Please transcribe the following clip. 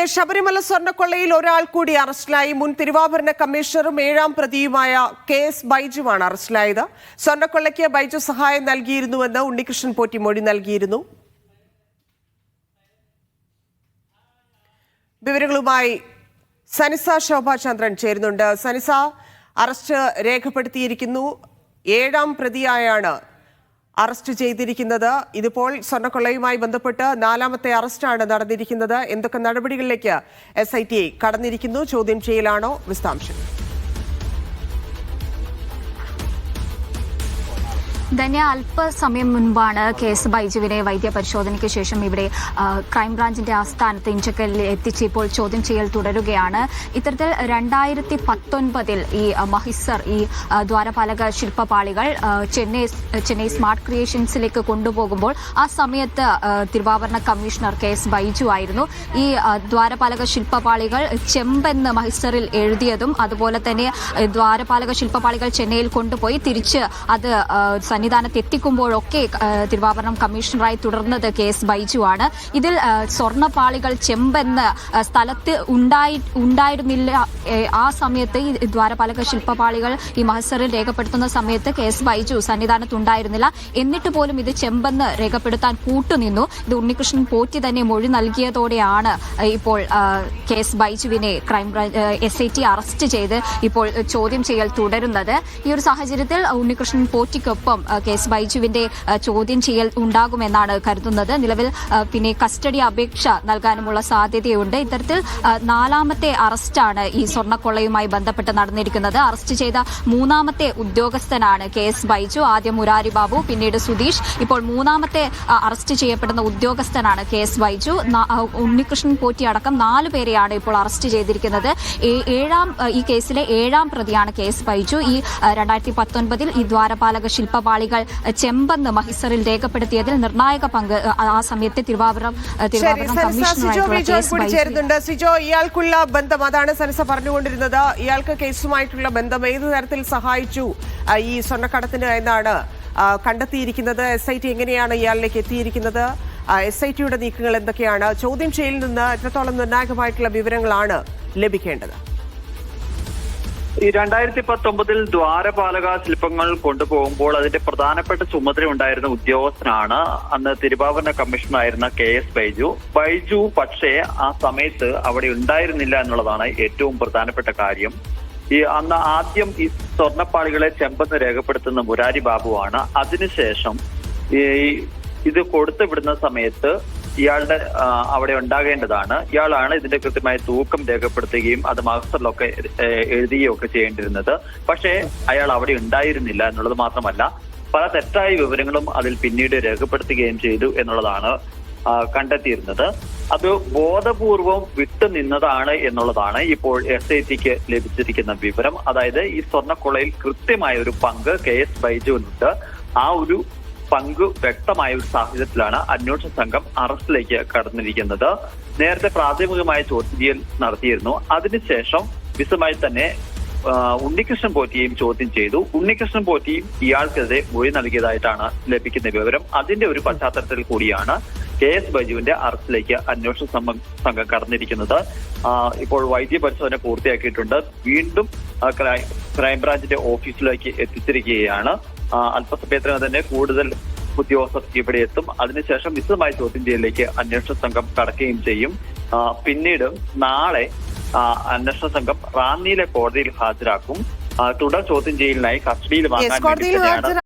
ശബരിമല സ്വർണ്ണക്കൊള്ളയിൽ ഒരാൾ കൂടി അറസ്റ്റിലായി. മുൻ തിരുവാഭരണ കമ്മീഷണറും 7ാം പ്രതിയുമായ KS ബൈജുവാണ് അറസ്റ്റിലായത്. സ്വർണ്ണക്കൊള്ളയ്ക്ക് ബൈജു സഹായം നൽകിയിരുന്നുവെന്ന് ഉണ്ണികൃഷ്ണൻ പോറ്റി മൊഴി നൽകിയിരുന്നു. വിവരങ്ങളുമായി സനിസ ശോഭാചന്ദ്രൻ ചേരുന്നുണ്ട്. സനിസ, അറസ്റ്റ് രേഖപ്പെടുത്തിയിരിക്കുന്നു. 7ാം പ്രതിയായാണ് അറസ്റ്റ് ചെയ്തിരിക്കുന്നത്. ഇതിപ്പോൾ സ്വർണ്ണക്കൊള്ളയുമായി ബന്ധപ്പെട്ട് 4ാമത്തെ അറസ്റ്റാണ് നടന്നിരിക്കുന്നത്. എന്തൊക്കെ നടപടികളിലേക്ക് SIT കടന്നിരിക്കുന്നു? ചോദ്യം ചെയ്യലാണോ? വിശദാംശം. ധന്യ, അല്പസമയം മുൻപാണ് KS ബൈജുവിനെ വൈദ്യപരിശോധനയ്ക്ക് ശേഷം ഇവിടെ ക്രൈംബ്രാഞ്ചിന്റെ ആസ്ഥാനത്ത് ഇഞ്ചക്കലിൽ എത്തിച്ച് ഇപ്പോൾ ചോദ്യം ചെയ്യൽ തുടരുകയാണ്. ഇത്തരത്തിൽ 2019 ഈ മഹിസർ ഈ ദ്വാരപാലക ശില്പപാളികൾ ചെന്നൈ സ്മാർട്ട് ക്രിയേഷൻസിലേക്ക് കൊണ്ടുപോകുമ്പോൾ ആ സമയത്ത് തിരുവാഭരണ കമ്മീഷണർ KS ബൈജു ആയിരുന്നു. ഈ ദ്വാരപാലക ശില്പപാളികൾ ചെമ്പെന്ന് മഹിസറിൽ എഴുതിയതും അതുപോലെ തന്നെ ദ്വാരപാലക ശില്പപാളികൾ ചെന്നൈയിൽ കൊണ്ടുപോയി തിരിച്ച് അത് സന്നിധാനത്ത് എത്തിക്കുമ്പോഴൊക്കെ തിരുവാഭരണം കമ്മീഷണറായി തുടർന്നത് KS ബൈജു ആണ്. ഇതിൽ സ്വർണ്ണപ്പാളികൾ ചെമ്പെന്ന് സ്ഥലത്ത് ഉണ്ടായിരുന്നില്ല. ആ സമയത്ത് ഈ ദ്വാരപാലക ശില്പപാളികൾ ഈ മഹസറിൽ രേഖപ്പെടുത്തുന്ന സമയത്ത് KS ബൈജു സന്നിധാനത്ത് ഉണ്ടായിരുന്നില്ല. എന്നിട്ട് പോലും ഇത് ചെമ്പെന്ന് രേഖപ്പെടുത്താൻ കൂട്ടുനിന്നു. ഇത് ഉണ്ണികൃഷ്ണൻ പോറ്റി തന്നെ മൊഴി നൽകിയതോടെയാണ് ഇപ്പോൾ KS ബൈജുവിനെ SIT അറസ്റ്റ് ചെയ്ത് ഇപ്പോൾ ചോദ്യം ചെയ്യൽ തുടരുന്നത്. ഈ ഒരു സാഹചര്യത്തിൽ ഉണ്ണികൃഷ്ണൻ പോറ്റിക്കൊപ്പം KS ബൈജുവിന്റെ ചോദ്യം ചെയ്യൽ ഉണ്ടാകുമെന്നാണ് കരുതുന്നത്. നിലവിൽ പിന്നെ കസ്റ്റഡി അപേക്ഷ നൽകാനുമുള്ള സാധ്യതയുണ്ട്. ഇത്തരത്തിൽ 4ാമത്തെ അറസ്റ്റാണ് ഈ സ്വർണ്ണക്കൊള്ളയുമായി ബന്ധപ്പെട്ട് നടന്നിരിക്കുന്നത്. അറസ്റ്റ് ചെയ്ത 3ാമത്തെ ഉദ്യോഗസ്ഥനാണ് KS ബൈജു. ആദ്യം മുരാരി ബാബു, പിന്നീട് സുധീഷ്. ഇപ്പോൾ 3ാമത്തെ അറസ്റ്റ് ചെയ്യപ്പെടുന്ന ഉദ്യോഗസ്ഥനാണ് KS ബൈജു. ഉണ്ണികൃഷ്ണൻ പോറ്റി അടക്കം 4 പേരെയാണ് ഇപ്പോൾ അറസ്റ്റ് ചെയ്തിരിക്കുന്നത്. ഈ കേസിലെ 7ാം പ്രതിയാണ് KS ബൈജു. ഈ 2019 ഈ ദ്വാരപാലക ശില്പപാളികൾ ചെമ്പെന്ന് മഹിസറിൽ രേഖപ്പെടുത്തിയതിൽ നിർണായക പങ്ക് ആ സമയത്ത് തിരുവാഭരണം കമ്മീഷണറായിട്ടുള്ള ചേരുന്നുണ്ട്. സിജോ, ഇയാൾക്കുള്ള ബന്ധം, അതാണ് സനിസ പറഞ്ഞുകൊണ്ടിരുന്നത്. ഇയാൾക്ക് കേസുമായിട്ടുള്ള ബന്ധം ഏതു തരത്തിൽ സഹായിച്ചു ഈ സ്വർണ്ണക്കടത്തിന് എന്നാണ് കണ്ടെത്തിയിരിക്കുന്നത്. SIT എങ്ങനെയാണ് ഇയാളിലേക്ക് എത്തിയിരിക്കുന്നത്? SITയുടെ നീക്കങ്ങൾ എന്തൊക്കെയാണ്? ചോദ്യം ചെയ്യലിൽ നിന്ന് എത്രത്തോളം നിർണായകമായിട്ടുള്ള വിവരങ്ങളാണ് ലഭിക്കേണ്ടത്? ഈ 2019 ദ്വാരപാലക ശില്പങ്ങൾ കൊണ്ടുപോകുമ്പോൾ അതിന്റെ പ്രധാനപ്പെട്ട ചുമതല ഉണ്ടായിരുന്ന ഉദ്യോഗസ്ഥനാണ് അന്ന് തിരുവാഭരണ കമ്മീഷണറായിരുന്ന KS ബൈജു. പക്ഷേ ആ സമയത്ത് അവിടെ ഉണ്ടായിരുന്നില്ല എന്നുള്ളതാണ് ഏറ്റവും പ്രധാനപ്പെട്ട കാര്യം. അന്ന് ആദ്യം ഈ സ്വർണ്ണപ്പാളികളെ ചെമ്പെന്ന് രേഖപ്പെടുത്തുന്ന മുരാരി ബാബുവാണ്. അതിനുശേഷം ഇത് കൊടുത്തു വിടുന്ന സമയത്ത് ഇയാളുടെ അവിടെ ഉണ്ടാകേണ്ടതാണ്. ഇയാളാണ് ഇതിന്റെ കൃത്യമായ തൂക്കം രേഖപ്പെടുത്തുകയും അത് മഹസറിലൊക്കെ എഴുതുകയും ഒക്കെ ചെയ്യേണ്ടിരുന്നത്. പക്ഷേ അയാൾ അവിടെ ഉണ്ടായിരുന്നില്ല എന്നുള്ളത് മാത്രമല്ല, പല തെറ്റായ വിവരങ്ങളും അതിൽ പിന്നീട് രേഖപ്പെടുത്തുകയും ചെയ്തു എന്നുള്ളതാണ് കണ്ടെത്തിയിരുന്നത്. അത് ബോധപൂർവം വിട്ടുനിന്നതാണ് എന്നുള്ളതാണ് ഇപ്പോൾ SITക്ക് ലഭിച്ചിരിക്കുന്ന വിവരം. അതായത് ഈ സ്വർണ്ണക്കൊള്ളയിൽ കൃത്യമായ ഒരു പങ്ക് KS ബൈജുവിനുണ്ട്. ആ ഒരു പങ്ക് വ്യക്തമായ ഒരു സാഹചര്യത്തിലാണ് അന്വേഷണ സംഘം അറസ്റ്റിലേക്ക് കടന്നിരിക്കുന്നത്. നേരത്തെ പ്രാഥമികമായ ചോദ്യം ചെയ്യൽ നടത്തിയിരുന്നു. അതിനുശേഷം വിശദമായി തന്നെ ഉണ്ണികൃഷ്ണൻ പോറ്റിയെയും ചോദ്യം ചെയ്തു. ഉണ്ണികൃഷ്ണൻ പോറ്റിയും ഇയാൾക്കെതിരെ മൊഴി നൽകിയതായിട്ടാണ് ലഭിക്കുന്ന വിവരം. അതിന്റെ ഒരു പശ്ചാത്തലത്തിൽ കൂടിയാണ് KS ബൈജുവിന്റെ അറസ്റ്റിലേക്ക് അന്വേഷണ സംഘം കടന്നിരിക്കുന്നത്. ഇപ്പോൾ വൈദ്യപരിശോധന പൂർത്തിയാക്കിയിട്ടുണ്ട്. വീണ്ടും ക്രൈംബ്രാഞ്ചിന്റെ ഓഫീസിലേക്ക് എത്തിച്ചിരിക്കുകയാണ്. അല്പസമയത്തിനകം തന്നെ കൂടുതൽ ഉദ്യോഗസ്ഥർ ഇവിടെ എത്തും. അതിനുശേഷം വിശദമായ ചോദ്യം ചെയ്യലിലേക്ക് അന്വേഷണ സംഘം കടക്കുകയും ചെയ്യും. പിന്നീട് നാളെ അന്വേഷണ സംഘം റാന്നിയിലെ കോടതിയിൽ ഹാജരാക്കും. തുടർ ചോദ്യം ചെയ്യലിനായി കസ്റ്റഡിയിൽ വാങ്ങാൻ